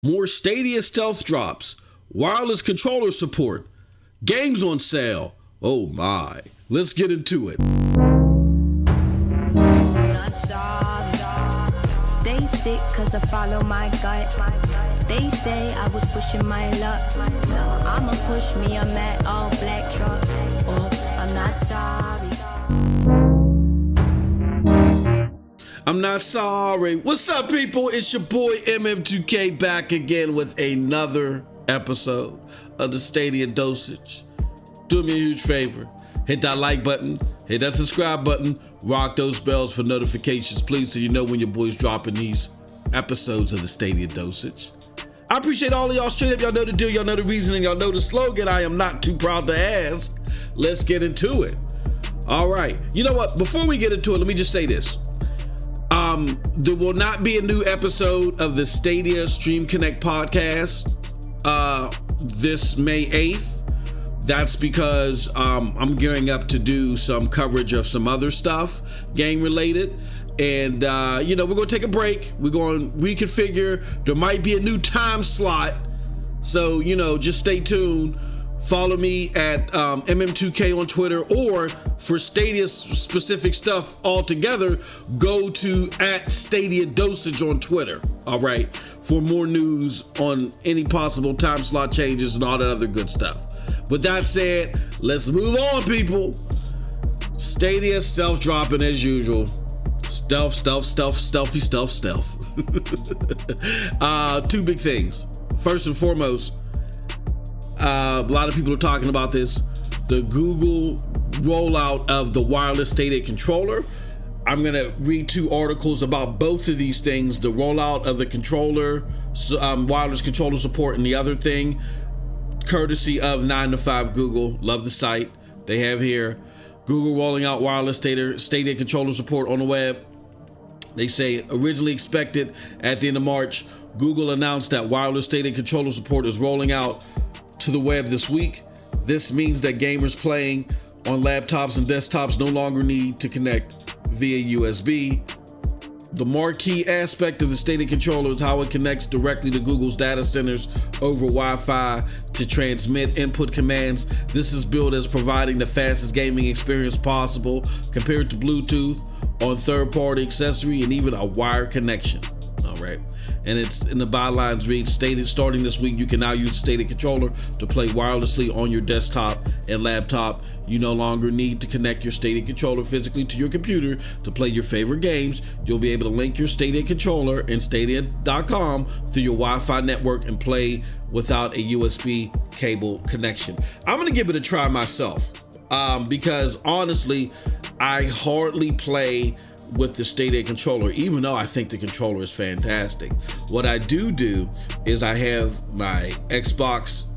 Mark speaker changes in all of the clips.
Speaker 1: More Stadia Stealth Drops, wireless controller support, games on sale. Oh my, let's get into it.
Speaker 2: Stay sick cause I follow my gut. They say I was pushing my luck. I'ma push me a matte all black truck. I'm not sorry.
Speaker 1: I'm not sorry. What's up, people? It's your boy MM2K back again with another episode of the Stadia Dosage. Do me a huge favor. Hit that like button, hit that subscribe button, rock those bells for notifications, please, so you know when your boy's dropping these episodes of the Stadia Dosage. I appreciate all of y'all straight up. Y'all know the deal, y'all know the reason, and y'all know the slogan. I am not too proud to ask. Let's get into it. All right. You know what? Before we get into it, let me just say this. There will not be a new episode of the Stadia Stream Connect podcast this May 8th. That's because I'm gearing up to do some coverage of some other stuff, game related. And, we're going to take a break. We're going to reconfigure. There might be a new time slot. So, just stay tuned. Follow me at MM2K on Twitter, or for Stadia specific stuff altogether, go to at Stadia Dosage on Twitter. All right. For more news on any possible time slot changes and all that other good stuff. With that said, let's move on, people. Stadia self-dropping as usual. Stealth. Two big things. First and foremost, a lot of people are talking about this. The Google rollout of the wireless Stadia controller. I'm going to read two articles about both of these things. The rollout of the controller, wireless controller support, and the other thing, courtesy of 9to5 Google. Love the site. They have here Google rolling out wireless Stadia controller support on the web. They say originally expected at the end of March, Google announced that wireless Stadia controller support is rolling out to the web this week. This means that gamers playing on laptops and desktops no longer need to connect via USB. The marquee aspect of the Stadia controller is how it connects directly to Google's data centers over Wi-Fi to transmit input commands. This is billed as providing the fastest gaming experience possible compared to Bluetooth on third-party accessory and even a wired connection. All right. And it's in the bylines reads, starting this week, you can now use the Stadia controller to play wirelessly on your desktop and laptop. You no longer need to connect your Stadia controller physically to your computer to play your favorite games. You'll be able to link your Stadia controller and Stadia.com through your Wi-Fi network and play without a USB cable connection. I'm going to give it a try myself because honestly, I hardly play with the Stadia controller, even though I think the controller is fantastic. What I do is I have my Xbox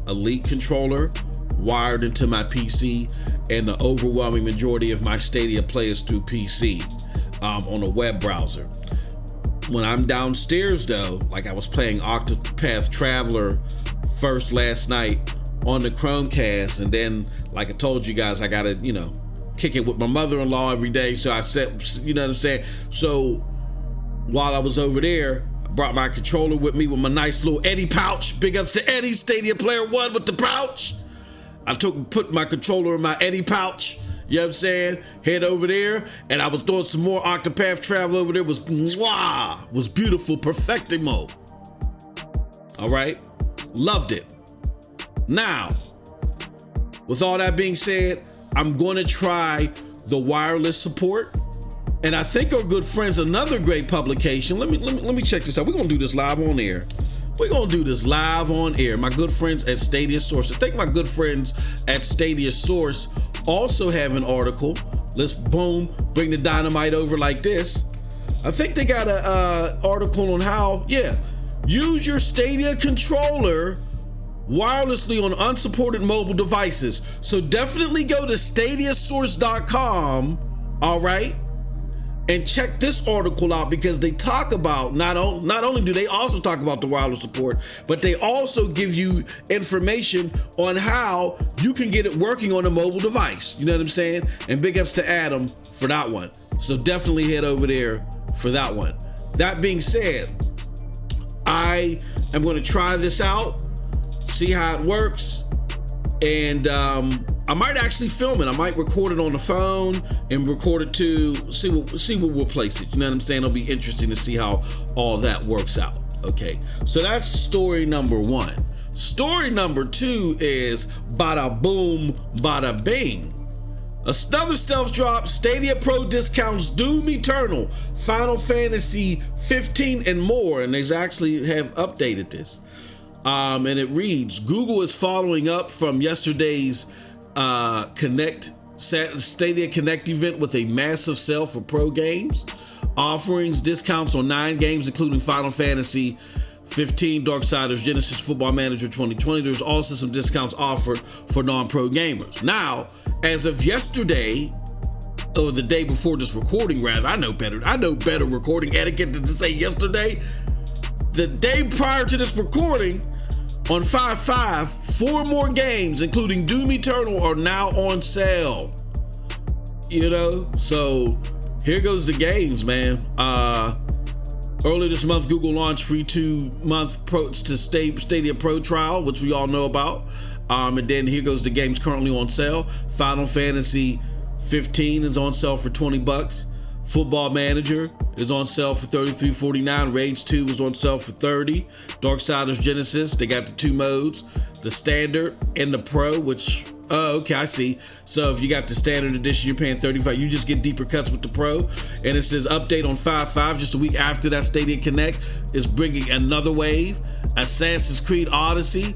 Speaker 1: Elite controller wired into my PC, and the overwhelming majority of my Stadia plays through PC on a web browser. When I'm downstairs though, like I was playing Octopath Traveler first last night on the Chromecast, and then like I told you guys, I gotta, kick it with my mother-in-law every day. So I said, you know what I'm saying? So while I was over there, I brought my controller with me with my nice little Eddie pouch. Big ups to Eddie, Stadia Player One with the pouch. I put my controller in my Eddie pouch. You know what I'm saying? Head over there, and I was doing some more Octopath Travel over there. Was beautiful, perfectimo. All right, loved it. Now, with all that being said, I'm going to try the wireless support, and I think our good friends, another great publication. Let me check this out. We're going to do this live on air. My good friends at Stadia Source. I think my good friends at Stadia Source also have an article. Let's bring the dynamite over like this. I think they got an article on how, use your Stadia controller wirelessly on unsupported mobile devices. So definitely go to stadiasource.com, all right, and check this article out, because they talk about not only do they also talk about the wireless support, but they also give you information on how you can get it working on a mobile device. You know what I'm saying? And big ups to Adam for that one. So definitely head over there for that one. That being said, I am going to try this out, see how it works, and I might actually film it. I might record it on the phone and record it to see where we'll place it. You know what I'm saying? It'll be interesting to see how all that works out. Okay, so that's story number one. Story number two is bada boom, bada bing. Another stealth drop, Stadia Pro discounts Doom Eternal, Final Fantasy 15 and more, and they actually have updated this. And it reads, Google is following up from yesterday's Stadia Connect event with a massive sale for pro games. Offerings, discounts on 9 games, including Final Fantasy 15, Darksiders, Genesis Football Manager 2020. There's also some discounts offered for non-pro gamers. Now, as of yesterday, or the day before this recording, rather, I know better recording etiquette than to say yesterday. The day prior to this recording, on 5/5, 4 more games, including Doom Eternal, are now on sale. You know, so here goes the games, man. Earlier this month, Google launched free 2-month Stadia Pro trial, which we all know about. And then here goes the games currently on sale. Final Fantasy 15 is on sale for $20. Football Manager is on sale for $33.49. Rage 2 is on sale for $30. Darksiders Genesis, they got the 2 modes, the standard and the pro, which, okay, I see. So if you got the standard edition, you're paying $35. You just get deeper cuts with the pro. And it says update on 5/5, just a week after that. Stadia Connect is bringing another wave. Assassin's Creed Odyssey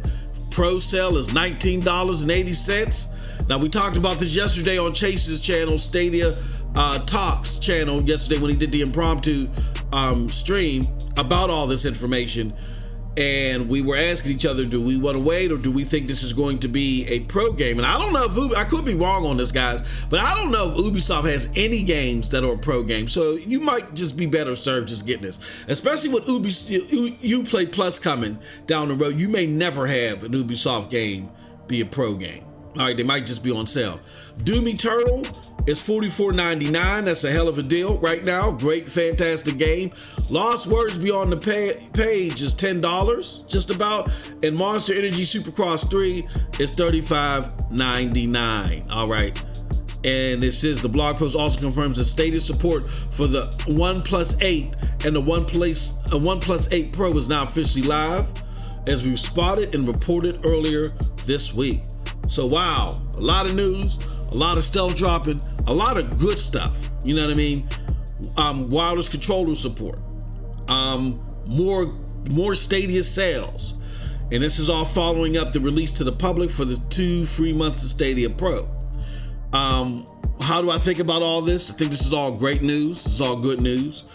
Speaker 1: pro sale is $19.80. Now, we talked about this yesterday on Chase's channel, Stadia Talks channel, yesterday when he did the impromptu stream about all this information. And we were asking each other, do we want to wait, or do we think this is going to be a pro game? And I don't know if I could be wrong on this, guys, but I don't know if Ubisoft has any games that are pro games. So you might just be better served just getting this, especially with Uplay Plus coming down the road. You may never have an Ubisoft game be a pro game. All right, they might just be on sale. Doom Eternal is $44.99. That's a hell of a deal right now. Great, fantastic game. Lost Words Beyond the Page is $10, just about. And Monster Energy Supercross 3 is $35.99. All right. And it says the blog post also confirms that Stadia support for the OnePlus 8 and the OnePlus 8 Pro is now officially live, as we've spotted and reported earlier this week. So wow, a lot of news, a lot of stealth dropping, a lot of good stuff. You know what I mean? Wireless controller support, more Stadia sales, and this is all following up the release to the public for the 2 free months of Stadia Pro. How do I think about all this? I think this is all great news. This is all good news.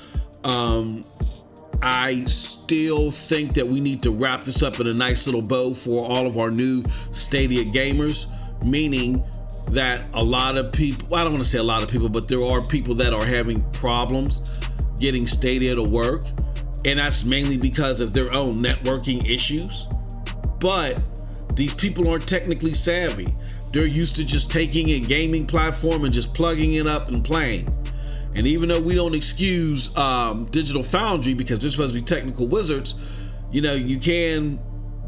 Speaker 1: I still think that we need to wrap this up in a nice little bow for all of our new Stadia gamers, meaning that a lot of people, I don't want to say a lot of people, but there are people that are having problems getting Stadia to work, and that's mainly because of their own networking issues. But these people aren't technically savvy. They're used to just taking a gaming platform and just plugging it up and playing. And even though we don't excuse Digital Foundry because they're supposed to be technical wizards, you know, you can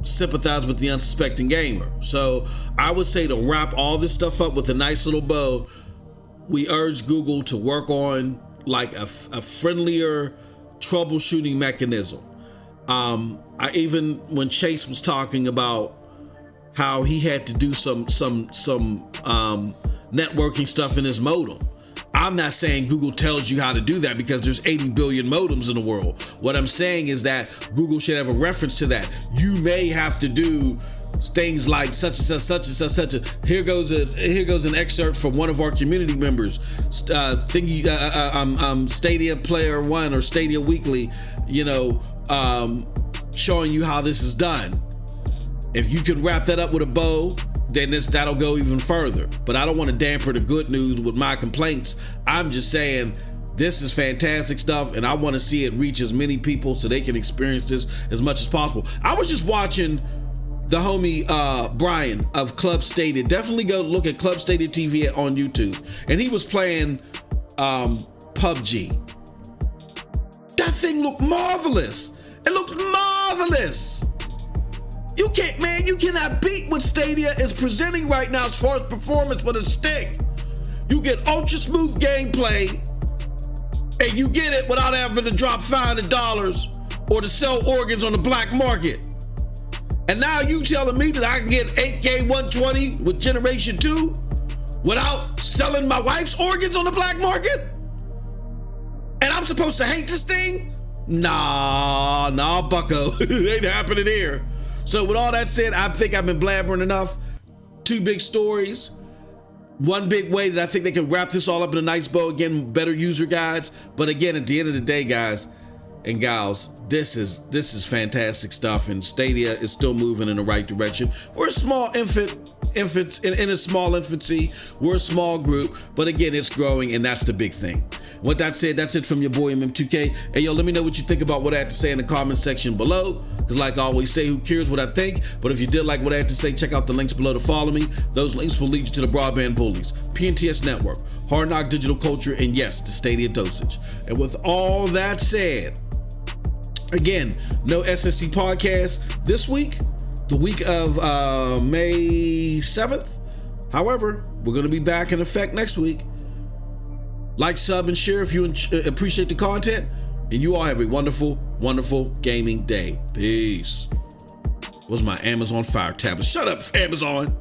Speaker 1: sympathize with the unsuspecting gamer. So I would say to wrap all this stuff up with a nice little bow, we urge Google to work on like a friendlier troubleshooting mechanism. I even, when Chase was talking about how he had to do some networking stuff in his modem, I'm not saying Google tells you how to do that because there's 80 billion modems in the world. What I'm saying is that Google should have a reference to that. You may have to do things like such and such, such and such, such a. Here goes an excerpt from one of our community members, Stadia Player One or Stadia Weekly, you know, showing you how this is done. If you can wrap that up with a bow, then that'll go even further. But I don't want to damper the good news with my complaints. I'm just saying this is fantastic stuff, and I want to see it reach as many people so they can experience this as much as possible. I was just watching the homie Brian of Club Stadia. Definitely go look at Club Stadia TV on YouTube. And he was playing PUBG. That thing looked marvelous. It looks marvelous. You cannot beat what Stadia is presenting right now as far as performance with a stick. You get ultra smooth gameplay, and you get it without having to drop $500 or to sell organs on the black market. And now you telling me that I can get 8K 120 with Generation 2 without selling my wife's organs on the black market? And I'm supposed to hate this thing? Nah, bucko. It ain't happening here. So with all that said, I think I've been blabbering enough. 2 big stories. One big way that I think they can wrap this all up in a nice bow. Again, better user guides. But again, at the end of the day, guys and gals, this is fantastic stuff, and Stadia is still moving in the right direction. We're a small infants in a small infancy. We're a small group, but again, it's growing, and that's the big thing. With that said, that's it from your boy MM2K. Hey, yo, let me know what you think about what I had to say in the comment section below. Because like I always say, who cares what I think? But if you did like what I had to say, check out the links below to follow me. Those links will lead you to the Broadband Bullies, PNTS Network, Hard Knock Digital Culture, and yes, the Stadia Dosage. And with all that said, again, no SSC podcast this week, the week of May 7th. However, we're going to be back in effect next week. Like, sub, and share if you appreciate the content. And you all have a wonderful, wonderful gaming day. Peace. What's my Amazon Fire tablet? Shut up, Amazon.